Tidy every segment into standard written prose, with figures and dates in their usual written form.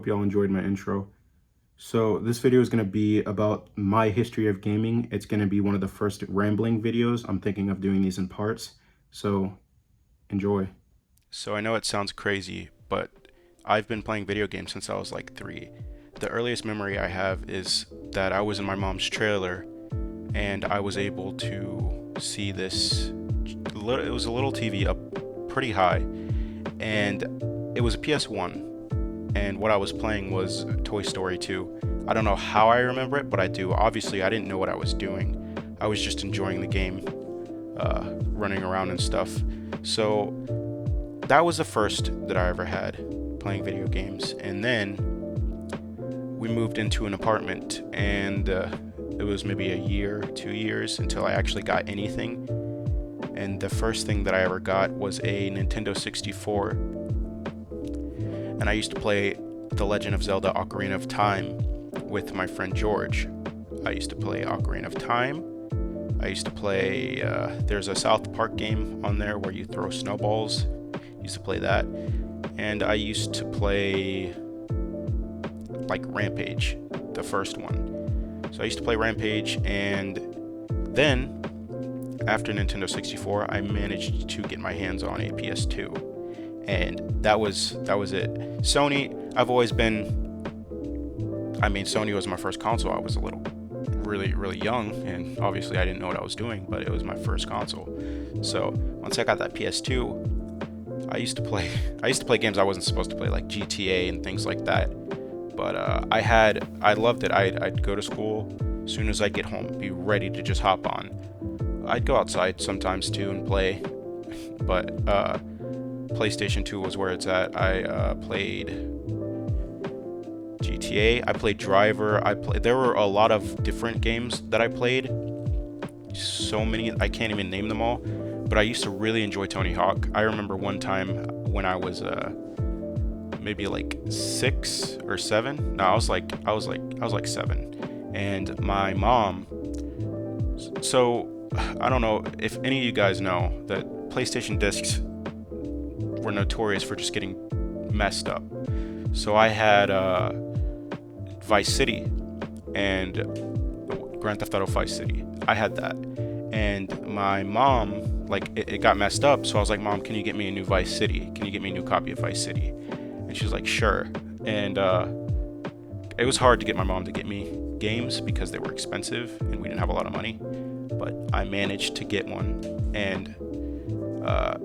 hope y'all enjoyed my intro. So this video is going to be about my history of gaming. It's going to be one of the first rambling videos. I'm thinking of doing these in parts. So enjoy. So I know it sounds crazy, but I've been playing video games since I was like 3. The earliest memory I have is that I was in my mom's trailer and I was able to see this. It was a little TV up pretty high, and it was a PS1. And what I was playing was Toy Story 2. I don't know how I remember it, but I do. Obviously, I didn't know what I was doing. I was just enjoying the game, running around and stuff. So that was the first that I ever had playing video games. And then we moved into an apartment, and it was maybe a year, 2 years until I actually got anything. And the first thing that I ever got was a Nintendo 64. And I used to play The Legend of Zelda Ocarina of Time with my friend George. I used to play Ocarina of Time. I used to play, there's a South Park game on there where you throw snowballs. I used to play that. And I used to play like Rampage, the first one. So I used to play Rampage, and then after Nintendo 64, I managed to get my hands on a PS2. And that was it. Sony, I've always been, Sony was my first console. I was really young, and obviously I didn't know what I was doing, but it was my first console. So once I got that PS2, I used to play games I wasn't supposed to play, like GTA and things like that. But I loved it. I'd go to school, as soon as I'd get home, be ready to just hop on. I'd go outside sometimes too and play, but PlayStation 2 was where it's at. I played GTA, I played Driver, there were a lot of different games that I played. So many, I can't even name them all, but I used to really enjoy Tony Hawk. I remember one time when I was maybe like 6 or 7. No, I was like 7. And my mom, so I don't know if any of you guys know that PlayStation discs were notorious for just getting messed up. So I had Vice City and Grand Theft Auto Vice City. I had that, and my mom, like, it got messed up. So I was like, Mom, can you get me a new Vice City? Can you get me a new copy of Vice City? And she was like, sure. And it was hard to get my mom to get me games because they were expensive and we didn't have a lot of money. But I managed to get one. And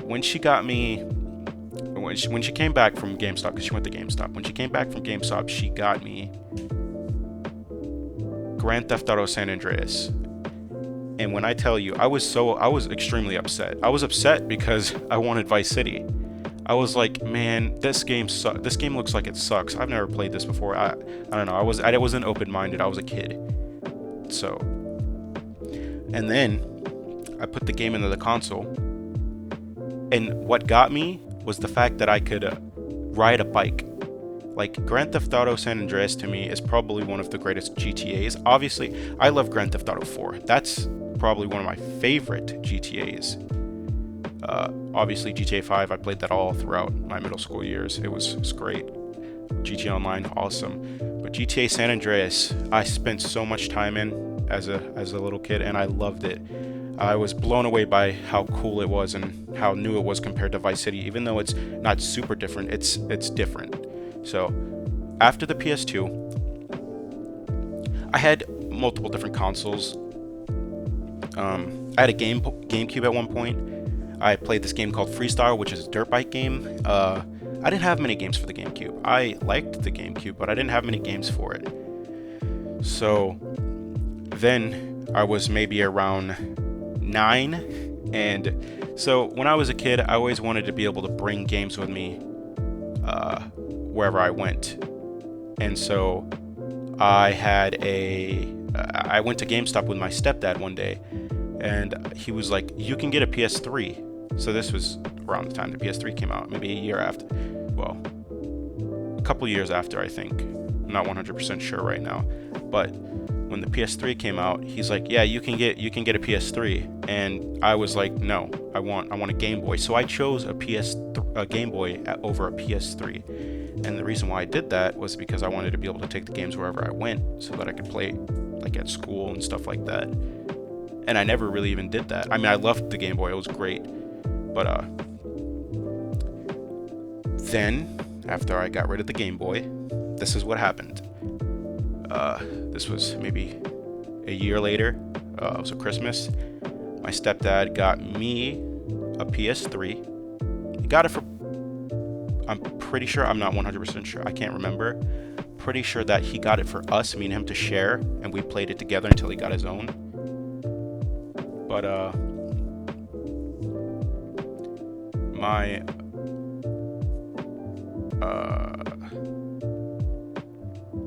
when she got me, when she came back from GameStop, because she went to GameStop, when she came back from GameStop, she got me Grand Theft Auto San Andreas. And when I tell you, I was extremely upset. I was upset because I wanted Vice City. I was like, man, this game looks like it sucks. I've never played this before. I don't know. I wasn't open-minded. I was a kid. So, and then I put the game into the console, and what got me was the fact that I could ride a bike. Like, Grand Theft Auto San Andreas to me is probably one of the greatest GTAs. Obviously, I love Grand Theft Auto 4. That's probably one of my favorite GTAs. Obviously, GTA 5, I played that all throughout my middle school years. It was great. GTA Online, awesome. But GTA San Andreas, I spent so much time in as a little kid, and I loved it. I was blown away by how cool it was and how new it was compared to Vice City. Even though it's not super different, it's different. So after the PS2, I had multiple different consoles. I had a GameCube at one point. I played this game called Freestyle, which is a dirt bike game. I didn't have many games for the GameCube. I liked the GameCube, but I didn't have many games for it. So then I was maybe around 9, and so when I was a kid, I always wanted to be able to bring games with me wherever I went. And so I went to GameStop with my stepdad one day, and he was like, you can get a PS3. So this was around the time the PS3 came out, maybe a year after. Well, a couple years after, I think. I'm not 100% sure right now. But when the PS3 came out, he's like, yeah, you can get a PS3. And I was like, no, I want a Game Boy. So I chose a Game Boy over a PS3. And the reason why I did that was because I wanted to be able to take the games wherever I went so that I could play like at school and stuff like that. And I never really even did that. I mean, I loved the Game Boy, it was great. But then, after I got rid of the Game Boy, this is what happened. This was maybe a year later. It was a Christmas. My stepdad got me a PS3. He got it for, I'm pretty sure, I'm not 100% sure, I can't remember. Pretty sure that he got it for us, me and him, to share, and we played it together until he got his own. But my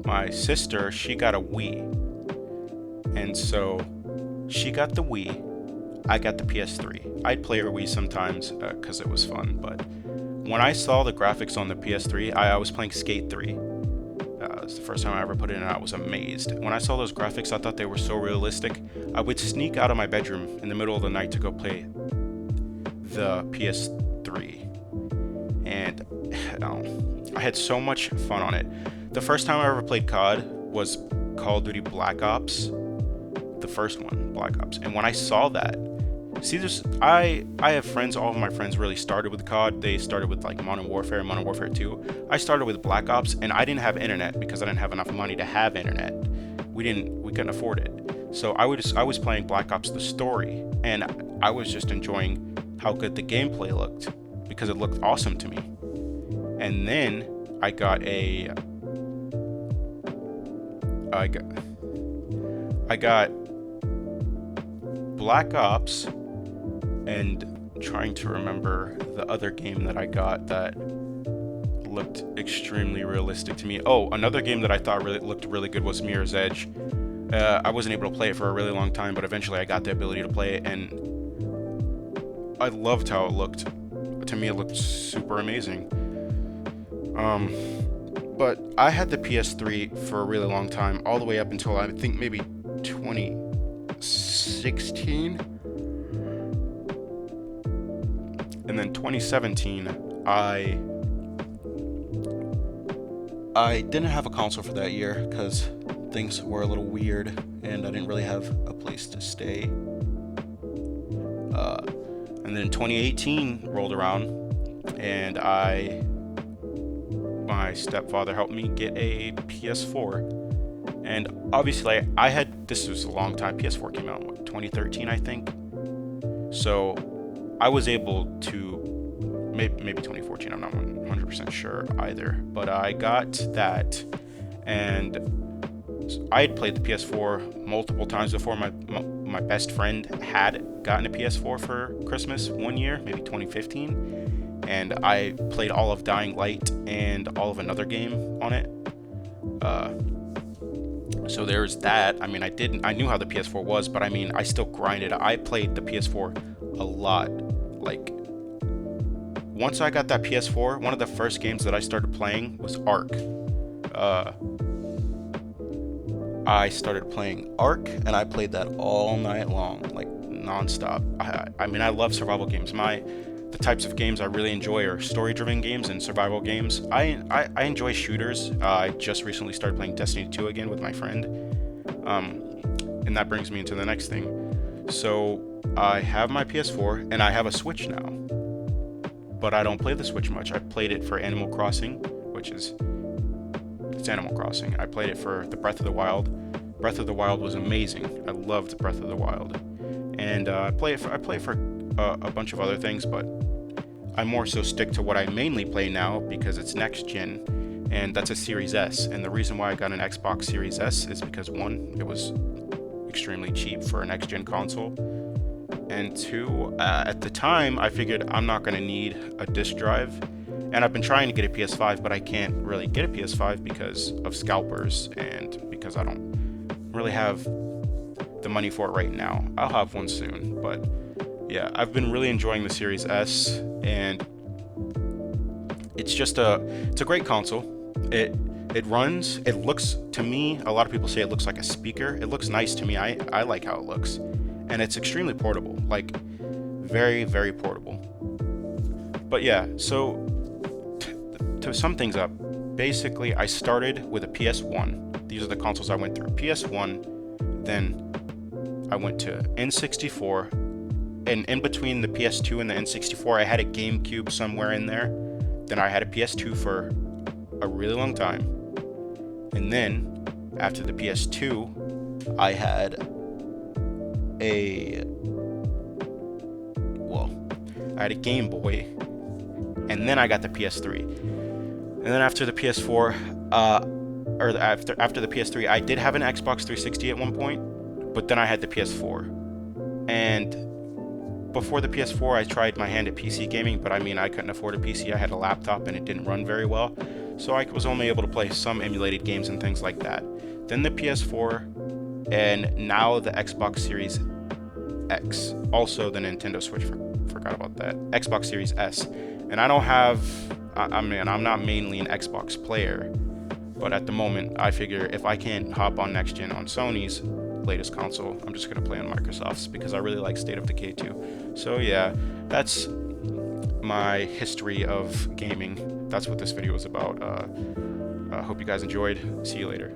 my sister, she got a Wii, and so she got the Wii, I got the PS3. I'd play her Wii sometimes because it was fun, but when I saw the graphics on the PS3, I was playing Skate 3. It was the first time I ever put it in, and I was amazed. When I saw those graphics, I thought they were so realistic. I would sneak out of my bedroom in the middle of the night to go play the PS3, and I had so much fun on it. The first time I ever played COD was Call of Duty Black Ops, the first one, Black Ops. And when I saw that, see, I have friends, all of my friends really started with COD. They started with like Modern Warfare and Modern Warfare 2. I started with Black Ops, and I didn't have internet because I didn't have enough money to have internet. We couldn't afford it. So I was playing Black Ops the story, and I was just enjoying how good the gameplay looked because it looked awesome to me. And then I got Black Ops, and trying to remember the other game that I got that looked extremely realistic to me. Oh, another game that I thought looked really good was Mirror's Edge. I wasn't able to play it for a really long time, but eventually I got the ability to play it, and I loved how it looked. To me, it looked super amazing. But I had the PS3 for a really long time, all the way up until I think maybe 2016. And then 2017, I didn't have a console for that year because things were a little weird and I didn't really have a place to stay. And then 2018 rolled around, and my stepfather helped me get a PS4. And obviously this was a long time. PS4 came out in 2013, I think. So I was able to, maybe 2014, I'm not 100% sure either, but I got that, and I had played the PS4 multiple times before. My best friend had gotten a PS4 for Christmas one year, maybe 2015, and I played all of Dying Light and all of another game on it. So there's that. I mean, I knew how the PS4 was, but I mean, I still grinded. I played the PS4 a lot. Like, once I got that PS4, one of the first games that I started playing was Ark. I started playing Ark, and I played that all night long, like nonstop. I mean, I love survival games. The types of games I really enjoy are story-driven games and survival games. I enjoy shooters. I just recently started playing Destiny 2 again with my friend, and that brings me into the next thing. So I have my PS4, and I have a Switch now, but I don't play the Switch much. I played it for Animal Crossing, it's Animal Crossing. I played it for the Breath of the Wild. Breath of the Wild was amazing. I loved Breath of the Wild, and I play it for a bunch of other things, but I more so stick to what I mainly play now because it's next gen, and that's a Series S. And the reason why I got an Xbox Series S is because, one, it was extremely cheap for a next gen console, and two, at the time I figured I'm not going to need a disc drive. And I've been trying to get a PS5, but I can't really get a PS5 because of scalpers and because I don't really have the money for it right now. I'll have one soon, but yeah, I've been really enjoying the Series S, and it's a great console. It runs, it looks, to me, a lot of people say it looks like a speaker. It looks nice to me. I like how it looks, and it's extremely portable, like very, very portable. But yeah, so to sum things up, basically I started with a PS1. These are the consoles I went through. PS1, then I went to N64, and in between the PS2 and the N64, I had a GameCube somewhere in there. Then I had a PS2 for a really long time. And then after the PS2, I had a Game Boy, and then I got the PS3. And then after the PS4, after the PS3, I did have an Xbox 360 at one point, but then I had the PS4. And before the PS4, I tried my hand at PC gaming, but I mean, I couldn't afford a PC. I had a laptop and it didn't run very well, so I was only able to play some emulated games and things like that. Then the PS4, and now the Xbox Series X. Also the Nintendo Switch, forgot about that. Xbox Series S. And I don't have, I'm not mainly an Xbox player, but at the moment, I figure if I can't hop on next gen on Sony's latest console, I'm just gonna play on Microsoft's because I really like State of Decay 2. So yeah, that's my history of gaming. That's what this video was about. Hope you guys enjoyed. See you later.